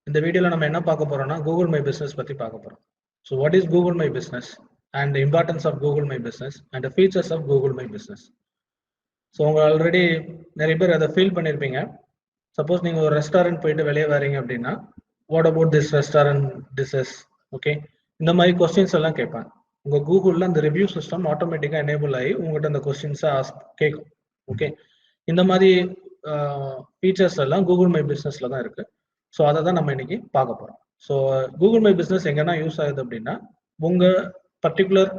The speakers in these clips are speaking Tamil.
இந்த வீடியோல நம்ம என்ன பார்க்க போறோம்னா கூகுள் மை பிசினஸ் பத்தி பார்க்க போறோம். So what is Google my business and importance of Google my business and features of Google my business. So உங்க ஆல்ரெடி நிறைய பேர் அதை ஃபீல் பண்ணியிருப்பீங்க. சப்போஸ் நீங்க ஒரு ரெஸ்டாரண்ட் போயிட்டு வெளியே வரீங்க அப்படின்னா what about this restaurant dishes, okay, இந்த மாதிரி கொஸ்டின்ஸ் எல்லாம் கேட்பாங்க. உங்க கூகுளில் அந்த ரிவ்யூ சிஸ்டம் ஆட்டோமேட்டிக்காக எனேபிள் ஆகி உங்கள்கிட்ட அந்த கொஸ்டின்ஸை கேட்கும். ஓகே, இந்த மாதிரி ஃபீச்சர்ஸ் எல்லாம் கூகுள் மை பிஸ்னஸ்ல தான் இருக்கு. ஸோ அதை தான் நம்ம இன்னைக்கு பார்க்க போறோம். ஸோ கூகுள் மை பிஸ்னஸ் எங்கன்னா யூஸ் ஆகுது அப்படின்னா உங்க பர்டிகுலர்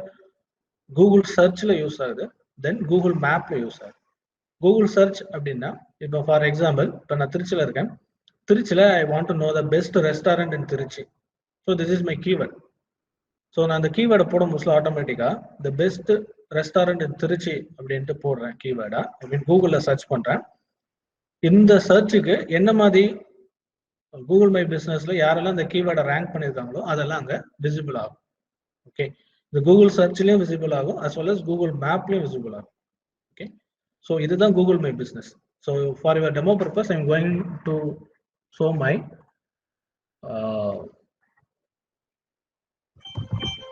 கூகுள் சர்ச்ல யூஸ் ஆகுது, தென் கூகுள் மேப்ல யூஸ் ஆகுது. கூகுள் சர்ச் அப்படின்னா இப்போ ஃபார் எக்ஸாம்பிள் இப்போ நான் திருச்சியில் இருக்கேன். திருச்சியில் I want to know the best restaurant in Trichy. So this is my keyword. So நான் அந்த கீவேர்டை போட மோஸ்ட்லி ஆட்டோமேட்டிக்காக the best restaurant in Trichy அப்படின்ட்டு போடுறேன் கீவேர்டா அப்படின்னு கூகுளில் சர்ச் பண்ணுறேன். இந்த சர்ச்சுக்கு என்ன மாதிரி கூகுள் மை பிஸ்னஸ்ல யாரெல்லாம் இந்த கீவேர்டை ரேங்க் பண்ணியிருக்காங்களோ அதெல்லாம் அங்கே விசிபிள் ஆகும். ஓகே, இந்த கூகுள் சர்ச்லையும் விசிபிள் ஆகும் அஸ் வெல் அஸ் கூகுள் மேப்லையும் விசிபிள் ஆகும். ஓகே, ஸோ இதுதான் Google my business. So for your demo purpose I am going to show my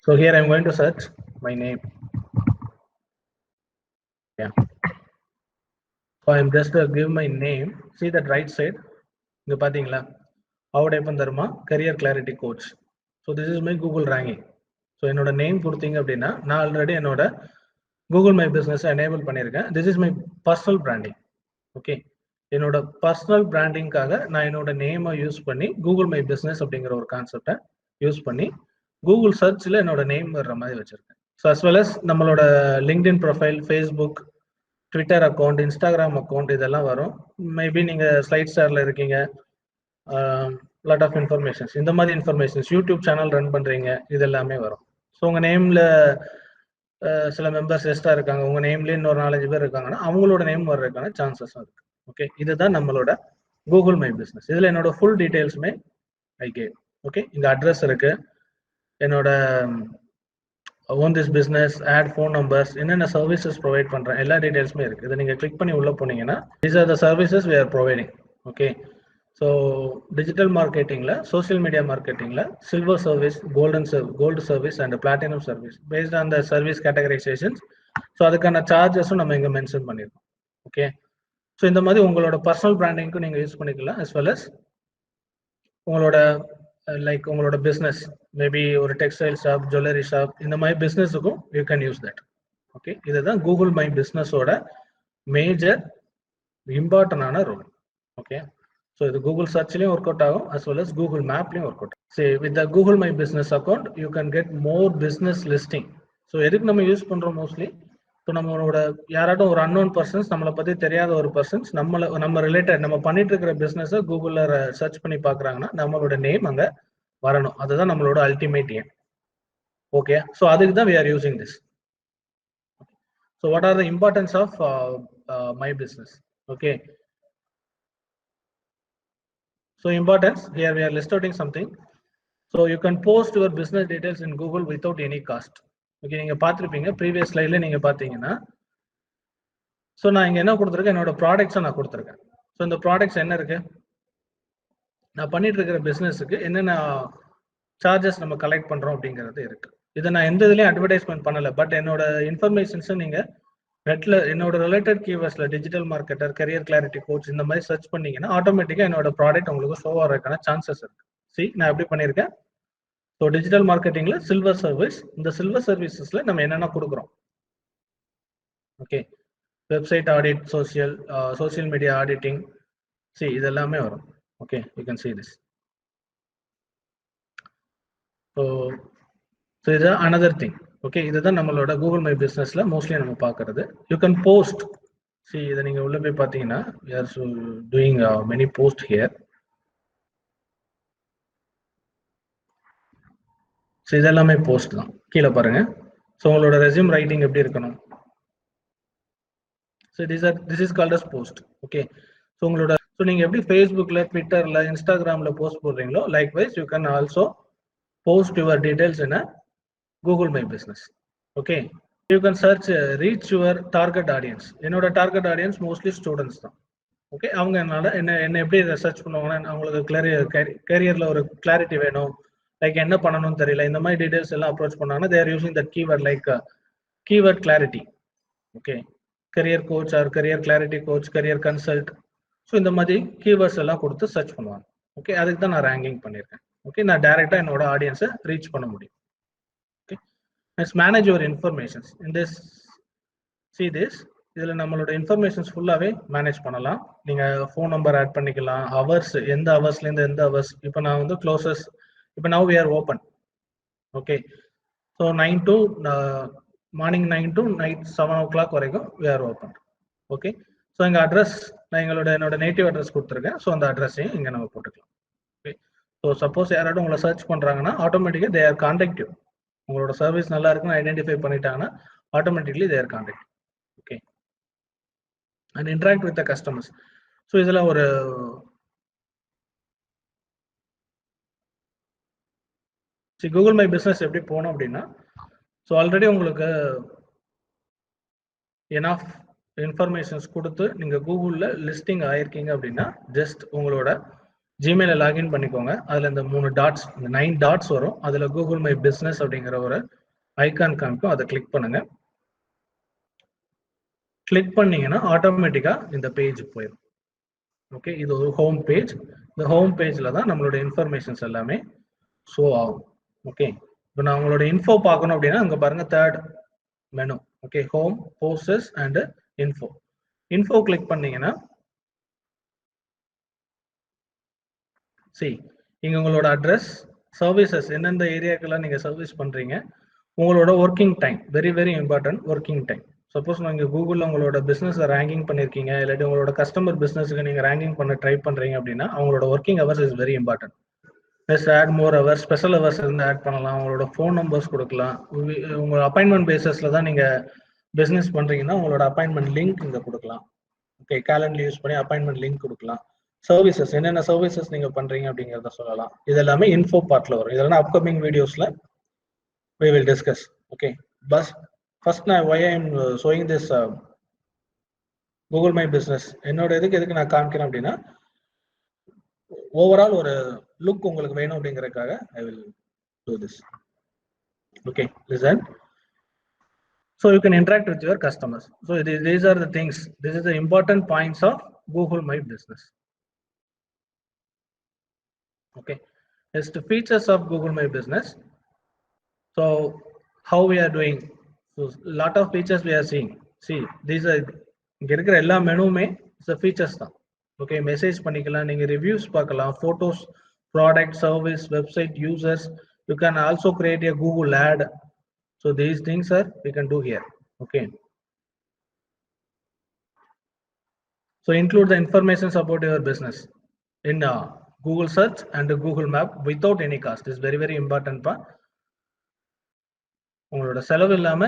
so here I am going to search my name. Yeah, so I am just give my name. See that right side, இங்க பாத்தீங்களா, Avadaiyappan Dharma career clarity coach. So this is my Google ranking. So என்னோட நேம் கொடுத்தீங்க அப்படின்னா நான் ஆல்ரெடி என்னோட கூகுள் மை பிஸ்னஸ் எனேபிள் பண்ணியிருக்கேன். This is my personal branding. Okay, என்னோட பர்சனல் பிராண்டிங்காக நான் என்னோட நேமை யூஸ் பண்ணி கூகுள் மை பிஸ்னஸ் அப்படிங்கிற ஒரு கான்செப்டை யூஸ் பண்ணி கூகுள் சர்ச்சில் என்னோட நேம் வர்ற மாதிரி வச்சிருக்கேன். ஸோ அஸ் வெல் அஸ் நம்மளோட LinkedIn profile, Facebook, Twitter account, Instagram account இதெல்லாம் வரும். மேபி நீங்கள் ஸ்லைட் ஸ்டாரில் இருக்கீங்க, லாட் ஆஃப் இன்ஃபர்மேஷன்ஸ், இந்த மாதிரி இன்ஃபர்மேஷன்ஸ், யூடியூப் சேனல் ரன் பண்ணுறீங்க, இது எல்லாமே வரும். ஸோ உங்கள் நேமில் சில மெம்பர்ஸ் எஸ்டாக இருக்காங்க, உங்கள் நேம்லேயே இன்னொரு 4-5 பேர் இருக்காங்கன்னா அவங்களோட நேம் வர்றதுக்கான சான்சஸும் இருக்குது. ஓகே, இதுதான் நம்மளோட கூகுள் மை பிஸ்னஸ். இதில் என்னோட ஃபுல் டீட்டெயில்ஸுமே ஐ கேவ். ஓகே, இங்கே அட்ரஸ் இருக்குது, என்னோட own this business, add phone numbers, என்னென்ன சர்வீசஸ் ப்ரொவைட் பண்ணுறேன் எல்லா டீட்டெயில்ஸுமே இருக்குது. இதை நீங்கள் கிளிக் பண்ணி உள்ளே போனீங்கன்னா these are the services we are providing. Okay, so digital மார்க்கெட்டிங்கில், சோஷியல் மீடியா மார்க்கெட்டிங்கில் silver service, gold service and platinum service based on the service categorizations. So அதுக்கான சார்ஜஸும் நம்ம இங்கே மென்ஷன் பண்ணியிருக்கோம். ஓகே, ஸோ இந்த மாதிரி உங்களோட பர்சனல் பிராண்டிங்க்கும் நீங்கள் யூஸ் பண்ணிக்கலாம் அஸ் வெல் அஸ் உங்களோட லைக் உங்களோட பிஸ்னஸ், மேபி ஒரு டெக்ஸ்டைல் ஷாப், ஜுவல்லரி ஷாப், இந்த மாதிரி பிஸ்னஸுக்கும் you can use that. Okay, இதுதான் கூகுள் மை பிஸ்னஸோட மேஜர் இம்பார்ட்டன்டான ரோல். ஓகே, ஸோ இது கூகுள் சர்ச்லையும் ஒர்க் அவுட் ஆகும் அஸ் வெல் அஸ் கூகுள் மேப்லையும் ஒர்க் அவுட் ஆகும். சரி, with the Google my business account you can get more business listing. So எதுக்கு நம்ம யூஸ் பண்ணுறோம் மோஸ்ட்லி, ஸோ நம்மளோட யாராட்டும் ஒரு அன்னோன் பர்சன்ஸ், நம்மளை பற்றி தெரியாத ஒரு பர்சன்ஸ் நம்ம ரிலேட்டட் நம்ம பண்ணிட்டு இருக்கிற பிஸ்னஸை கூகுளில் சர்ச் பண்ணி பார்க்குறாங்கன்னா நம்மளோட நேம் அங்கே வரணும். அதுதான் நம்மளோட அல்டிமேட் ஏம். ஓகே, ஸோ அதுக்கு தான் we are using this. So what are the importance of my business? Okay, so importance here we are list outing something. So you can post your business details in Google without any cost. Okay, நீங்கள் பார்த்துருப்பீங்க ப்ரீவியஸ் ஸ்லைட்ல நீங்கள் பார்த்தீங்கன்னா, ஸோ நான் இங்கே என்ன கொடுத்துருக்கேன், என்னோட ப்ராடக்ட்ஸை நான் கொடுத்துருக்கேன். ஸோ இந்த ப்ராடக்ட்ஸ் என்ன இருக்கு, நான் பண்ணிட்டு இருக்கிற பிஸ்னஸுக்கு என்னென்ன சார்ஜஸ் நம்ம கலெக்ட் பண்ணுறோம் அப்படிங்கிறது இருக்கு. இதை நான் எந்த இதுலையும் அட்வர்டைஸ்மெண்ட் பண்ணலை, பட் என்னோட இன்ஃபர்மேஷன்ஸை நீங்கள் நெட்டில் என்னோட ரிலேட்டட் கீவேர்ட்ஸில் digital marketer, career clarity coach இந்த மாதிரி சர்ச் பண்ணீங்கன்னா ஆட்டோமேட்டிக்காக என்னோட ப்ராடக்ட் உங்களுக்கு ஷோ ஆகிறதுக்கான சான்சஸ் இருக்கு. சி, நான் எப்படி பண்ணியிருக்கேன். ஸோ டிஜிட்டல் மார்க்கெட்டிங்கில் சில்வர் சர்வீஸ், இந்த சில்வர் சர்வீசஸில் நம்ம என்னென்ன கொடுக்குறோம். Okay, website audit, social media auditing, C இது எல்லாமே வரும். Okay, you can see this. So இது அனதர் திங். ஓகே, இதுதான் நம்மளோட கூகுள் மை பிஸ்னஸில் மோஸ்ட்லி நம்ம பார்க்கறது. You can post. சி இதை நீங்கள் உள்ளே போய் பார்த்தீங்கன்னா we are doing many post here. So இதெல்லாமே போஸ்ட் தான். கீழே பாருங்க. ஸோ உங்களோட ரெஸ்யூம் ரைட்டிங் எப்படி இருக்கணும். So this is called as post. Okay, so உங்களோட ஸோ நீங்கள் எப்படி ஃபேஸ்புக்கில், ட்விட்டரில், இன்ஸ்டாகிராமில் போஸ்ட் போடுறீங்களோ likewise you can also post your details in a Google My Business. Okay, you can search reach your target audience. என்னோட target audience mostly students தான். ஓகே, அவங்க என்ன எப்படி சர்ச் பண்ணுவாங்கன்னா, அவங்களுக்கு கேரியர்ல ஒரு கிளாரிட்டி வேணும், லைக் என்ன பண்ணணும்னு தெரியல, இந்த மாதிரி டீடைல்ஸ் எல்லாம் அப்ரோச் பண்ணாங்கன்னா தேர் using that keyword like keyword clarity. Okay, career coach R career clarity coach, career consult. So இந்த மாதிரி கீவேர்ட்ஸ் எல்லாம் கொடுத்து சர்ச் பண்ணுவாங்க. ஓகே, அதுக்கு தான் நான் ரேங்கிங் பண்ணியிருக்கேன். ஓகே, நான் டைரக்டா என்னோட ஆடியன்ஸை ரீச் பண்ண முடியும். Okay, next manage your informations. In this see this, இதில் நம்மளோட இன்ஃபர்மேஷன்ஸ் ஃபுல்லாகவே மேனேஜ் பண்ணலாம். நீங்கள் ஃபோன் நம்பர் ஆட் பண்ணிக்கலாம், ஹவர்ஸ் எந்த ஹவர்ஸ்லேருந்து எந்த ஹவர்ஸ். இப்போ நான் வந்து க்ளோசஸ், இப்போ now we are open. Okay, so 9 to morning 9 to night 7 o'clock வரைக்கும் we are open. Okay, so எங்கள் அட்ரஸ் நான் என்னோட நேட்டிவ் அட்ரஸ் கொடுத்துருக்கேன். ஸோ அந்த அட்ரஸையும் இங்கே நம்ம போட்டுக்கலாம். ஓகே, ஸோ சப்போஸ் யாராவது உங்களை சர்ச் பண்ணுறாங்கன்னா ஆட்டோமேட்டிக்காக தே ஆர் கான்டாக்ட் யூ. உங்களோட சர்வீஸ் நல்லா இருக்குன்னு ஐடென்டிஃபை பண்ணிட்டாங்கன்னா automatically they are contact. Okay, and interact with the customers. So இதுல ஒரு Google My Business எப்படி போகணும் அப்படின்னா, ஸோ ஆல்ரெடி உங்களுக்கு enough இன்ஃபர்மேஷன்ஸ் கொடுத்து நீங்க கூகுள்ல லிஸ்டிங் ஆயிருக்கீங்க அப்படின்னா ஜஸ்ட் உங்களோட ஜிமெயில லாகின் பண்ணிக்கோங்க. அதுல இந்த 3 டாட்ஸ், இந்த 9 டாட்ஸ் வரும். அதுல கூகுள் மை பிசினஸ் அப்படிங்கிற ஒரு ஐகான் காமிக்கும், அதை கிளிக் பண்ணுங்க. கிளிக் பண்ணீங்கன்னா ஆட்டோமேட்டிக்கா இந்த பேஜ் போயிடும். ஓகே, இது ஒரு ஹோம் பேஜ். இந்த ஹோம் பேஜ்ல தான் நம்மளோட இன்ஃபர்மேஷன்ஸ் எல்லாமே ஷோ ஆகும். ஓகே, இப்போ நான் உங்களோட இன்ஃபோ பார்க்கணும் அப்படின்னா அங்க பாருங்க, third menu. Okay, home, posters and info. Info click பண்ணீங்கன்னா இங்க உங்களோட அட்ரஸ், சர்வீசஸ், எந்தெந்த ஏரியாக்கெல்லாம் நீங்க சர்வீஸ் பண்றீங்க, உங்களோட working time, very very important working time. Suppose நீங்க கூகுள்ல உங்களோட பிசினஸ் ரேங்கிங் பண்ணிருக்கீங்க, இல்லாட்டி உங்களோட கஸ்டமர் பிசினஸ்க்கு நீங்க ரேங்கிங் பண்ண ட்ரை பண்றீங்க அப்படின்னா அவங்களோட working hours is very important. Add more hours, special hours இருந்து ஆட் பண்ணலாம். உங்களோட ஃபோன் நம்பர்ஸ் கொடுக்கலாம். உங்களோட அப்பாயின்மெண்ட் பேசிஸ்ல தான் நீங்க பிசினஸ் பண்றீங்கன்னா உங்களோட அப்பாயின்மெண்ட் லிங்க் இங்க கொடுக்கலாம். ஓகே, கேலண்டர் யூஸ் பண்ணி அப்பாயின்மெண்ட் லிங்க் கொடுக்கலாம். சர்வீசஸ், என்னென்ன சர்வீசஸ் நீங்க பண்றீங்க அப்படிங்கறத சொல்லலாம். இது எல்லாமே இன்ஃபோ பார்ட்ல வரும். இதெல்லாம் அப்கமிங் வீடியோஸ்ல we will discuss. Okay, but first now why I am showing this Google My Business. என்னோட எதுக்கு நான் காமிக்கிறேன் அப்படின்னா ஓவரால் ஒரு லுக் உங்களுக்கு வேணும் அப்படிங்கறதுக்காக I will do this. Okay, listen. So you can interact with your customers. So these are the things. This is the important points of Google My Business. Okay, next the features of Google My Business. So how we are doing? So lot of features we are seeing. See, these are இங்க இருக்கிற எல்லா மெனுமே features தான். Okay, மெசேஜ் பண்ணிக்கலாம், நீங்க ரிவ்யூஸ் பார்க்கலாம், photos, product, service, website, users. You can also create a Google ad. So these things are we can do here. Okay, so include the information about your business in Google search and Google map without any cost. This is very very important part. உங்களோட செலவு இல்லாம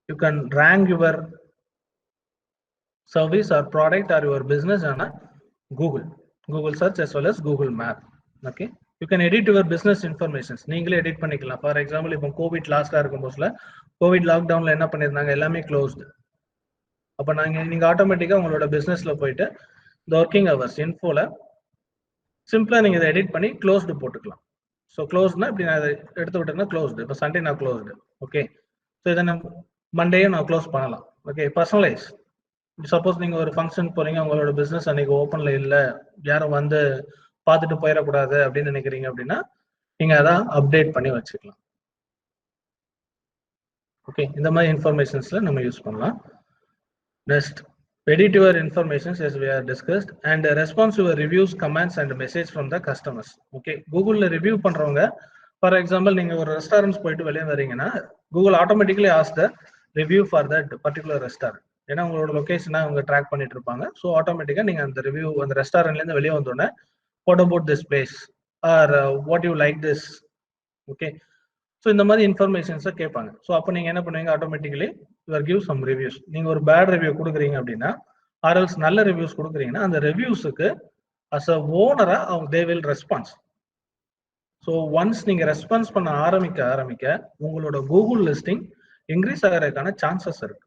you can rank your service or product or your business on Google search as well as Google map. Okay, you can edit your business informations. நீங்களே எடிட் பண்ணிக்கலாம். ஃபார் எக்ஸாம்பிள் இப்போ கோவிட் லாஸ்டா இருக்கும் போதுல கோவிட் லாக்டவுன்ல என்ன பண்ணிருந்தாங்க, எல்லாமே க்ளோஸ்டு. அப்ப நீங்க ஆட்டோமேட்டிக்கா உங்களோட பிசினஸ்ல போயிட்டு இந்த ஒர்க்கிங் ஹவர்ஸ் இன்ஃபோல சிம்பிளா நீங்க இதை எடிட் பண்ணி க்ளோஸ்டு போட்டுக்கலாம். ஸோ க்ளோஸ்னா இப்படி நான் எடுத்து விட்டேன்னா க்ளோஸ்டு. இப்போ சண்டே நான் க்ளோஸ்டு. ஓகே, ஸோ இதை நான் மண்டேயும் நான் க்ளோஸ் பண்ணலாம். Okay, personalise. சப்போஸ் நீங்க ஒரு ஃபங்க்ஷன் போறீங்க, உங்களோட பிசினஸ் அன்னைக்கு ஓப்பன்ல இல்ல, யாரும் வந்து பார்த்துட்டு போயிடக்கூடாது அப்படின்னு நினைக்கிறீங்க அப்படின்னா நீங்க அதை அப்டேட் பண்ணி வச்சுக்கலாம். ஓகே, இந்த மாதிரி இன்ஃபர்மேஷன்ஸ்ல நம்ம யூஸ் பண்ணலாம். Next, edit your informations as we are discussed and response to your reviews, comments and message from the customers. Okay, கூகுள்ல ரிவ்யூ பண்றவங்க, ஃபார் எக்ஸாம்பிள் நீங்க ஒரு ரெஸ்டாரண்ட்ஸ் போயிட்டு வெளியே வரீங்கன்னா Google automatically ask the review for that particular restaurant. ஏன்னா உங்களோட லொகேஷனை அவங்க ட்ராக் பண்ணிட்டு இருப்பாங்க. ஸோ ஆட்டோமேட்டிக்கா நீங்க அந்த ரிவ்யூ அந்த ரெஸ்டாரண்ட்ல இருந்து வெளியே வந்தோடனே what about this place or what you like this. Okay, so இந்த மாதிரி இன்ஃபர்மேஷன்ஸை கேட்பாங்க. ஸோ அப்போ நீங்க என்ன பண்ணுவீங்க, automatically your give some reviews. நீங்க ஒரு பேட் ரிவ்யூ கொடுக்குறீங்க அப்படின்னா ஆர்எல்ஸ் நல்ல ரிவ்யூஸ் கொடுக்குறீங்கன்னா அந்த ரிவ்யூஸுக்கு அஸ் அ ஓனரா they will response. So once நீங்க ரெஸ்பான்ஸ் பண்ண ஆரம்பிக்க உங்களோட கூகுள் லிஸ்டிங் இன்க்ரீஸ் ஆகிறதுக்கான சான்சஸ் இருக்கு.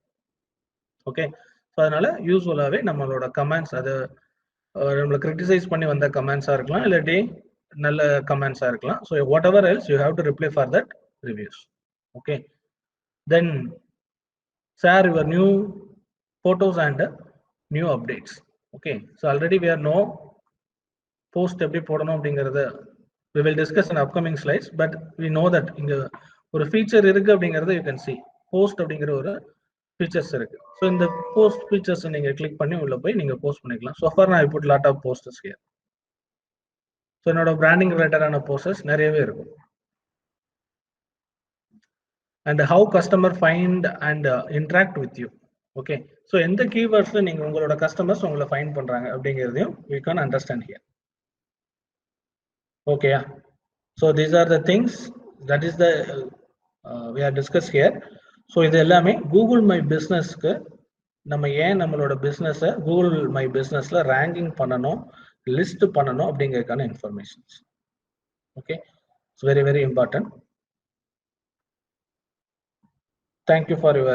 ஓகே, ஸோ அதனால யூஸ்ஃபுல்லாகவே நம்மளோட கமெண்ட்ஸ் அது நம்மளை கிரிட்டிசைஸ் பண்ணி வந்த கமெண்ட்ஸாக இருக்கலாம், இல்லாட்டி நல்ல கமெண்ட்ஸாக இருக்கலாம். So what ever else you have to reply for that reviews. Okay, then share your new photos and new updates. Okay, so already we are know post எப்படி போடணும் அப்படிங்கறது we will discuss in upcoming slides, but we know that இங்க ஒரு feature இருக்கு அப்படிங்கறது you can see post அப்படிங்கற ஒரு features இருக்கு. So இந்த post features நீங்க click பண்ணி உள்ள போய் நீங்க போஸ்ட் பண்ணிக்கலாம். So far I put lot of posters here. So என்னோட branding related ஆன posters நிறையவே இருக்கும். And how customer find and interact with you. Okay, so எந்த keywords நீங்க உங்களோட customers உங்களை find பண்றாங்க அப்படிங்கறதையும் we can understand here. Okay, so these are the things that is the we are discussed here. So இது எல்லாமே Google My Businessக்கு நம்ம ஏன் நம்மளோட பிசினஸை Google My Businessல ரேங்கிங் பண்ணணும், லிஸ்ட் பண்ணணும் அப்படிங்கறதுக்கான informations. Okay, it's very very important. Thank you for your